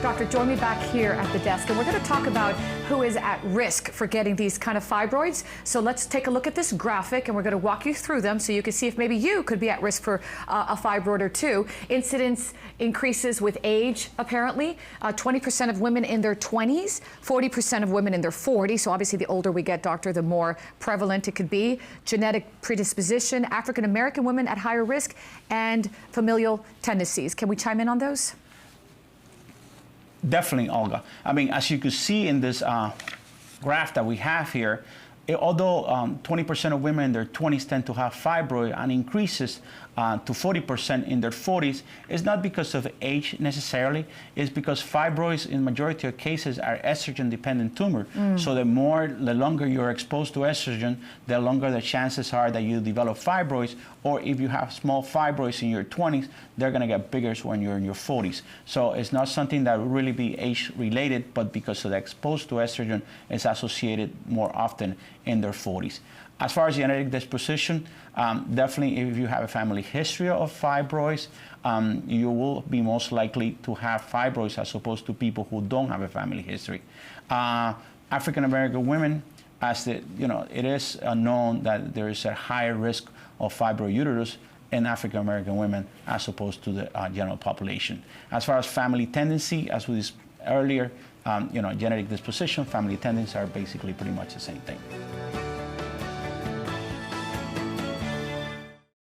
Doctor, join me back here at the desk, and we're going to talk about who is at risk for getting these kind of fibroids. So let's take a look at this graphic, and we're going to walk you through them so you can see if maybe you could be at risk for a fibroid or two. Incidence increases with age, apparently. 20% of women in their 20s, 40% of women in their 40s. So obviously the older we get, doctor, the more prevalent it could be. Genetic predisposition, African-American women at higher risk, and familial tendencies. Can we chime in on those? Definitely, Olga. I mean, as you can see in this graph that we have here, although 20% of women in their 20s tend to have fibroid and increases to 40% in their 40s, it's not because of age necessarily. It's because fibroids in majority of cases are estrogen-dependent tumor. So the longer you're exposed to estrogen, the longer the chances are that you develop fibroids, or if you have small fibroids in your 20s, they're gonna get bigger when you're in your 40s. So it's not something that will really be age-related, but because of the exposed to estrogen, it's associated more often in their 40s. As far as genetic disposition, definitely if you have a family history of fibroids, you will be most likely to have fibroids as opposed to people who don't have a family history. African American women, it is known that there is a higher risk of fibroid uterus in African American women as opposed to the general population. As far as family tendency, as we discussed earlier, genetic disposition, family tendencies are basically pretty much the same thing.